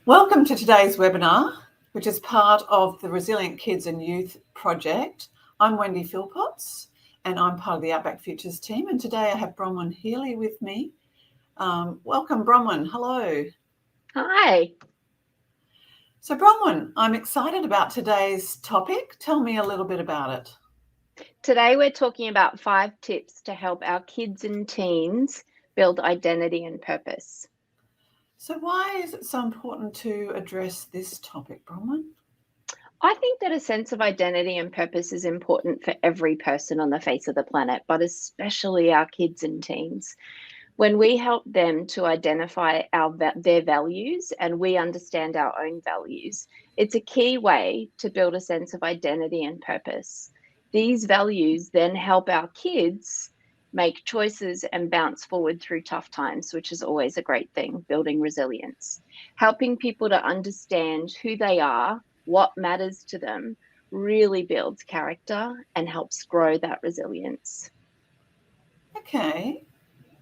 Welcome to today's webinar, which is part of the Resilient Kids and Youth project. I'm Wendy Philpotts and I'm part of the Outback Futures team, and today I have Bronwen Healy with me. Welcome, Bronwen. Hello. Hi. So Bronwen, I'm excited about today's topic. Tell me a little bit about it. Today we're talking about 5 tips to help our kids and teens build identity and purpose. So why is it so important to address this topic, Bronwen? I think that a sense of identity and purpose is important for every person on the face of the planet, but especially our kids and teens. When we help them to identify their values and we understand our own values, it's a key way to build a sense of identity and purpose. These values then help our kids make choices and bounce forward through tough times, which is always a great thing, building resilience. Helping people to understand who they are, what matters to them, really builds character and helps grow that resilience. Okay.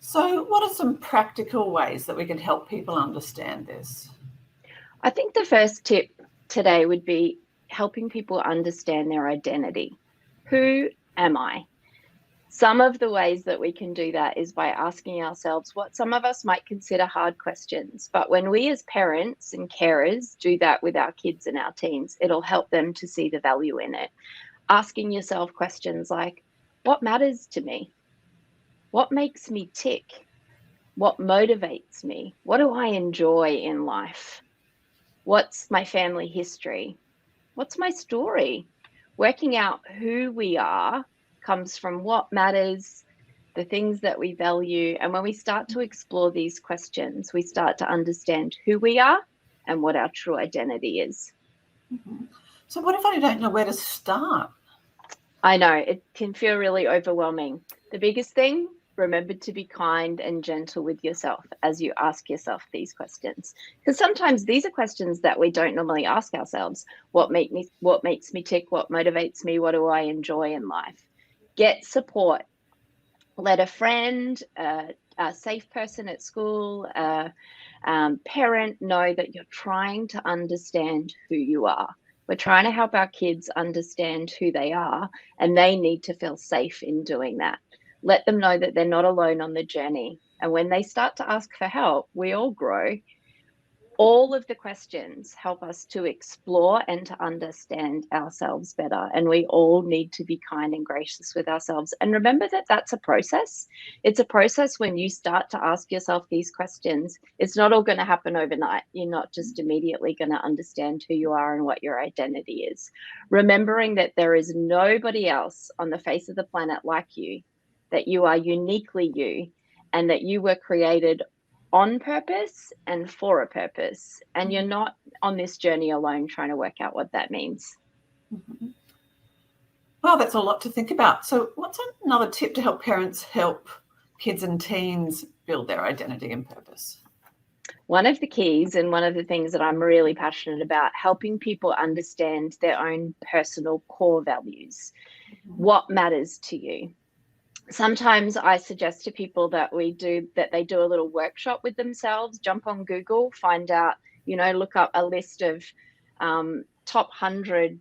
So what are some practical ways that we can help people understand this? I think the first tip today would be helping people understand their identity. Who am I? Some of the ways that we can do that is by asking ourselves what some of us might consider hard questions. But when we as parents and carers do that with our kids and our teens, it'll help them to see the value in it. Asking yourself questions like, what matters to me? What makes me tick? What motivates me? What do I enjoy in life? What's my family history? What's my story? Working out who we are comes from what matters, the things that we value. And when we start to explore these questions, we start to understand who we are and what our true identity is. Mm-hmm. So what if I don't know where to start? I know, it can feel really overwhelming. The biggest thing, remember to be kind and gentle with yourself as you ask yourself these questions. Because sometimes these are questions that we don't normally ask ourselves. What makes me tick? What motivates me? What do I enjoy in life? Get support. Let a friend, a safe person at school, a parent know that you're trying to understand who you are. We're trying to help our kids understand who they are, and they need to feel safe in doing that. Let them know that they're not alone on the journey. And when they start to ask for help, we all grow. All of the questions help us to explore and to understand ourselves better. And we all need to be kind and gracious with ourselves. And remember that that's a process. It's a process when you start to ask yourself these questions. It's not all going to happen overnight. You're not just immediately going to understand who you are and what your identity is. Remembering that there is nobody else on the face of the planet like you, that you are uniquely you, and that you were created on purpose and for a purpose, and you're not on this journey alone trying to work out what that means. Mm-hmm. Well, that's a lot to think about. So what's another tip to help parents help kids and teens build their identity and purpose? One of the keys, and one of the things that I'm really passionate about, helping people understand their own personal core values. Mm-hmm. What matters to you? Sometimes I suggest to people that they do a little workshop with themselves, jump on Google, find out, look up a list of top 100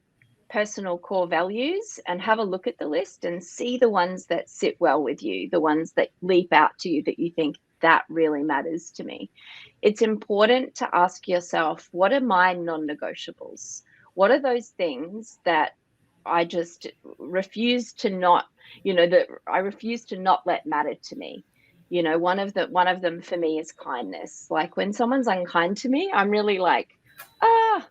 personal core values and have a look at the list and see the ones that sit well with you, the ones that leap out to you that you think that really matters to me. It's important to ask yourself, what are my non-negotiables? What are those things that I just refuse to not, that I refuse to not let matter to me? One of them for me is kindness. Like when someone's unkind to me, I'm really like, ah.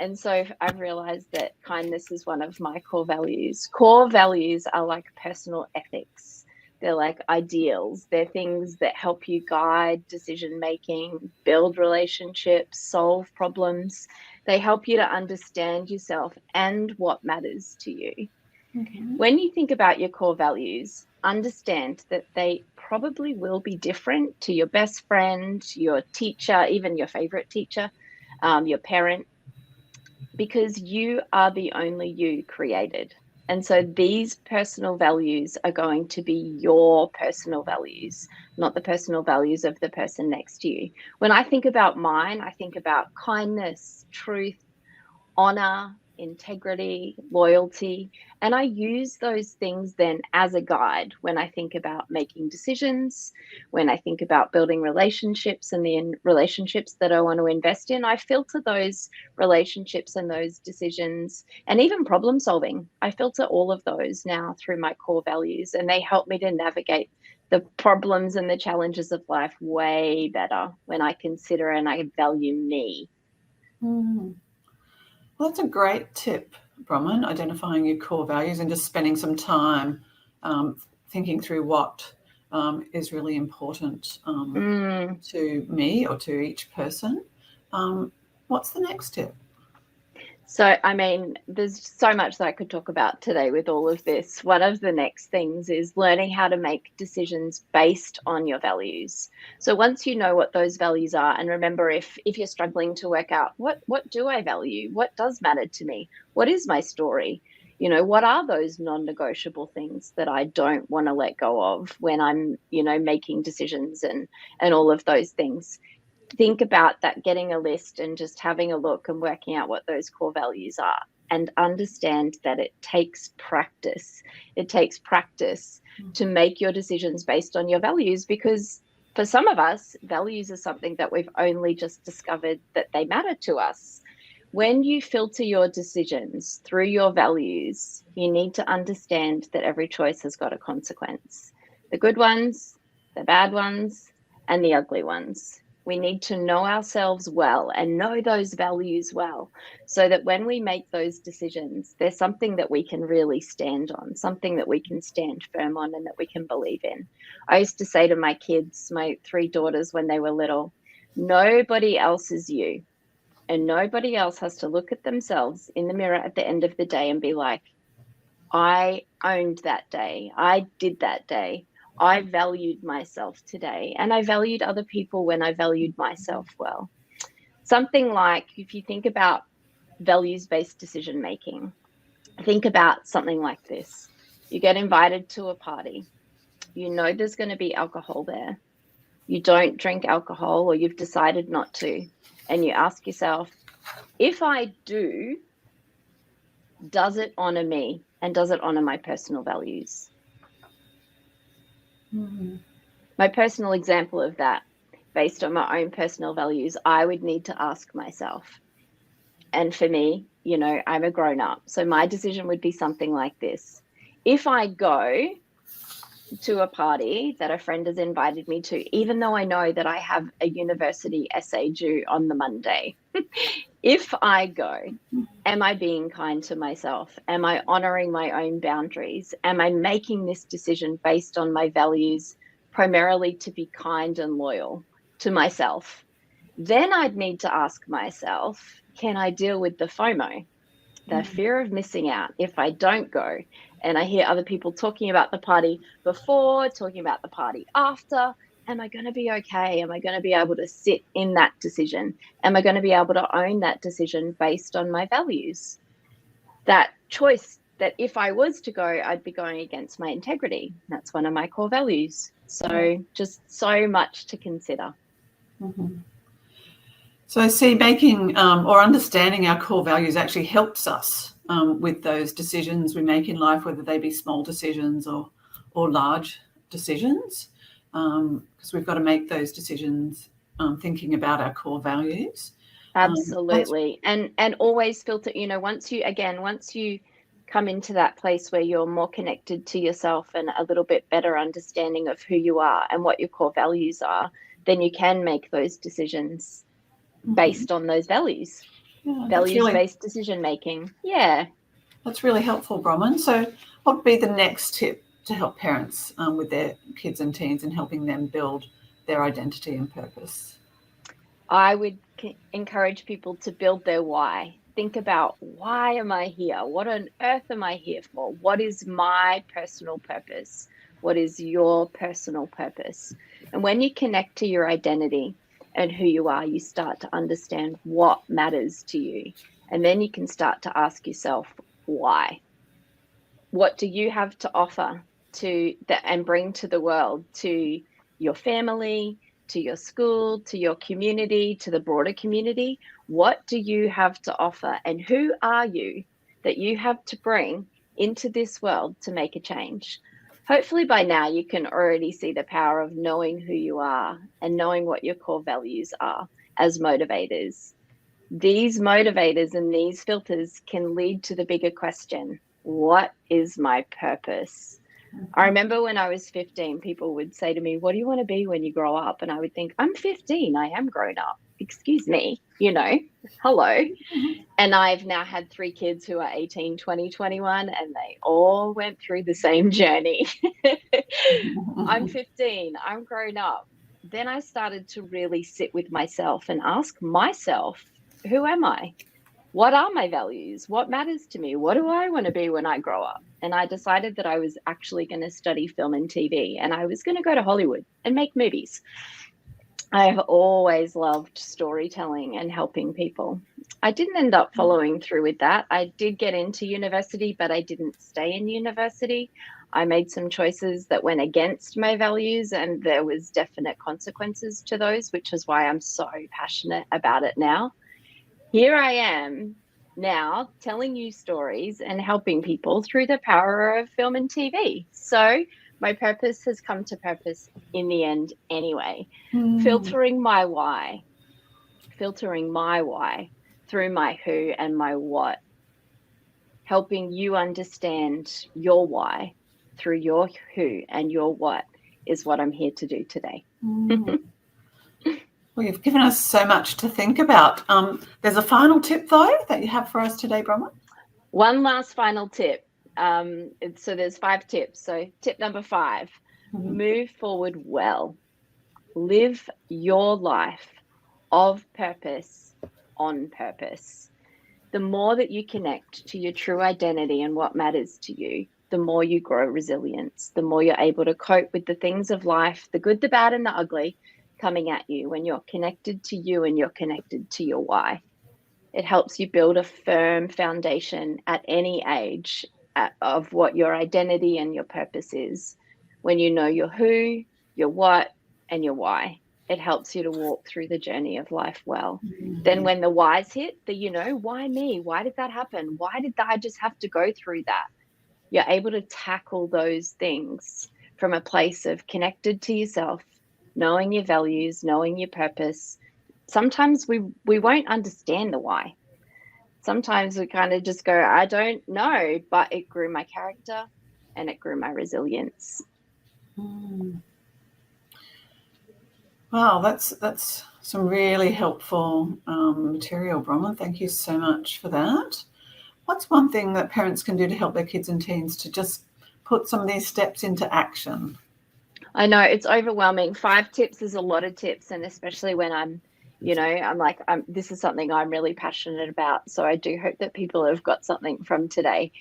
And so I've realized that kindness is one of my core values. Core values are like personal ethics. They're like ideals. They're things that help you guide decision-making, build relationships, solve problems. They help you to understand yourself and what matters to you. Mm-hmm. When you think about your core values, understand that they probably will be different to your best friend, your teacher, even your favorite teacher, your parent, because you are the only you created. And so these personal values are going to be your personal values, not the personal values of the person next to you. When I think about mine, I think about kindness, truth, honor, integrity, loyalty. And I use those things then as a guide when I think about making decisions, when I think about building relationships and the relationships that I want to invest in. I filter those relationships and those decisions, and even problem solving. I filter all of those now through my core values, and they help me to navigate the problems and the challenges of life way better when I consider and I value me. Well, that's a great tip, Bronwen, identifying your core values and just spending some time thinking through what is really important to me or to each person. What's the next tip? So, I mean, there's so much that I could talk about today with all of this. One of the next things is learning how to make decisions based on your values. So once you know what those values are, and remember, if you're struggling to work out what do I value, what does matter to me, what is my story, you know, what are those non-negotiable things that I don't want to let go of when I'm, you know, making decisions and all of those things. Think about that, getting a list and just having a look and working out what those core values are, and understand that it takes practice. It takes practice to make your decisions based on your values, because for some of us, values are something that we've only just discovered that they matter to us. When you filter your decisions through your values, you need to understand that every choice has got a consequence. The good ones, the bad ones, and the ugly ones. We need to know ourselves well and know those values well, so that when we make those decisions, there's something that we can really stand on, something that we can stand firm on and that we can believe in. I used to say to my kids, my 3 daughters, when they were little, nobody else is you, and nobody else has to look at themselves in the mirror at the end of the day and be like, I owned that day, I did that day, I valued myself today, and I valued other people when I valued myself well. Something like, if you think about values-based decision making, think about something like this. You get invited to a party. You know there's going to be alcohol there. You don't drink alcohol, or you've decided not to. And you ask yourself, if I do, does it honor me? And does it honor my personal values? My personal example of that, based on my own personal values, I would need to ask myself. And for me, you know, I'm a grown up, so my decision would be something like this. If I go to a party that a friend has invited me to, even though I know that I have a university essay due on the Monday, if I go, am I being kind to myself? Am I honoring my own boundaries? Am I making this decision based on my values, primarily to be kind and loyal to myself? Then I'd need to ask myself, can I deal with the FOMO, the fear of missing out, if I don't go? And I hear other people talking about the party before, talking about the party after. Am I going to be okay? Am I going to be able to sit in that decision? Am I going to be able to own that decision based on my values? That choice, that if I was to go, I'd be going against my integrity. That's one of my core values. So just so much to consider. So I see making or understanding our core values actually helps us with those decisions we make in life, whether they be small decisions or large decisions, because we've got to make those decisions thinking about our core values. Absolutely. And always filter, you know, once you come into that place where you're more connected to yourself and a little bit better understanding of who you are and what your core values are, then you can make those decisions based on those values. Yeah, values-based decision making. Yeah. That's really helpful, Bronwen. So what would be the next tip to help parents with their kids and teens and helping them build their identity and purpose? I would encourage people to build their why. Think about, why am I here? What on earth am I here for? What is my personal purpose? What is your personal purpose? And when you connect to your identity and who you are, you start to understand what matters to you. And then you can start to ask yourself, why? What do you have to offer and bring to the world, to your family, to your school, to your community, to the broader community? What do you have to offer, and who are you that you have to bring into this world to make a change? Hopefully by now you can already see the power of knowing who you are and knowing what your core values are as motivators. These motivators and these filters can lead to the bigger question: what is my purpose? I remember when I was 15, people would say to me, what do you want to be when you grow up? And I would think, I'm 15, I am grown up. Excuse me, hello. And I've now had 3 kids who are 18, 20, 21, and they all went through the same journey. I'm 15, I'm grown up. Then I started to really sit with myself and ask myself, who am I? What are my values? What matters to me? What do I want to be when I grow up? And I decided that I was actually going to study film and TV, and I was going to go to Hollywood and make movies. I have always loved storytelling and helping people. I didn't end up following through with that. I did get into university, but I didn't stay in university. I made some choices that went against my values, and there was definite consequences to those, which is why I'm so passionate about it now. Here I am now telling you stories and helping people through the power of film and TV. So my purpose has come to purpose in the end anyway. Filtering my why through my who and my what. Helping you understand your why through your who and your what is what I'm here to do today. Well, you've given us so much to think about. There's a final tip, though, that you have for us today, Bronwen. One last final tip. So there's 5 tips. So tip number 5, move forward well. Live your life of purpose on purpose. The more that you connect to your true identity and what matters to you, the more you grow resilience, the more you're able to cope with the things of life, the good, the bad, and the ugly, coming at you when you're connected to you and you're connected to your why. It helps you build a firm foundation at any age of what your identity and your purpose is. When you know your who, your what, and your why, it helps you to walk through the journey of life well. Then when the whys hit, why me? Why did that happen? Why did I just have to go through that? You're able to tackle those things from a place of connected to yourself, knowing your values, knowing your purpose. Sometimes we won't understand the why. Sometimes we kind of just go, I don't know, but it grew my character and it grew my resilience. Wow, that's some really helpful material, Bronwen. Thank you so much for that. What's one thing that parents can do to help their kids and teens to just put some of these steps into action? I know it's overwhelming. 5 tips is a lot of tips. And especially when I'm like, this is something I'm really passionate about. So I do hope that people have got something from today.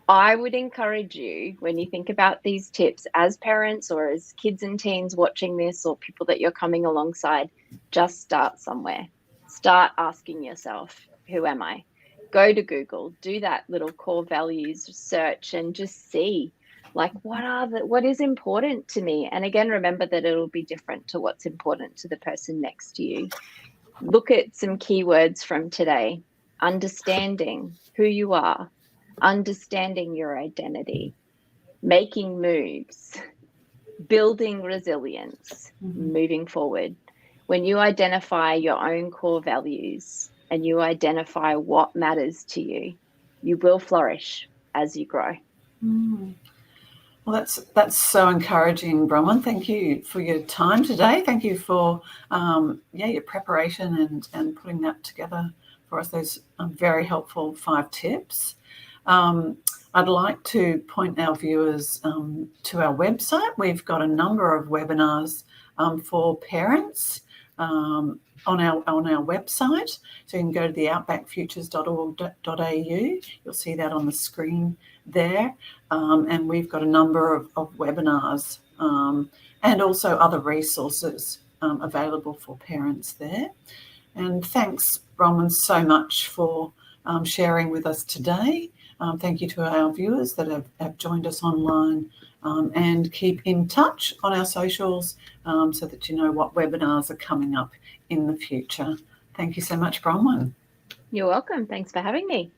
I would encourage you, when you think about these tips as parents or as kids and teens watching this, or people that you're coming alongside, just start somewhere. Start asking yourself, who am I? Go to Google, do that little core values search and just see, like, what is important to me? And again, remember that it'll be different to what's important to the person next to you. Look at some keywords from today: understanding who you are, understanding your identity, making moves, building resilience, moving forward. When you identify your own core values and you identify what matters to you, you will flourish as you grow. Well, that's so encouraging, Bronwen. Thank you for your time today. Thank you for your preparation and putting that together for us. Those very helpful 5 tips. I'd like to point our viewers to our website. We've got a number of webinars for parents on our website. So you can go to the outbackfutures.org.au. You'll see that on the screen there. And we've got a number of webinars and also other resources available for parents there. And thanks, Bronwen, so much for sharing with us today. Thank you to our viewers that have joined us online, and keep in touch on our socials so that you know what webinars are coming up in the future. Thank you so much, Bronwen. You're welcome. Thanks for having me.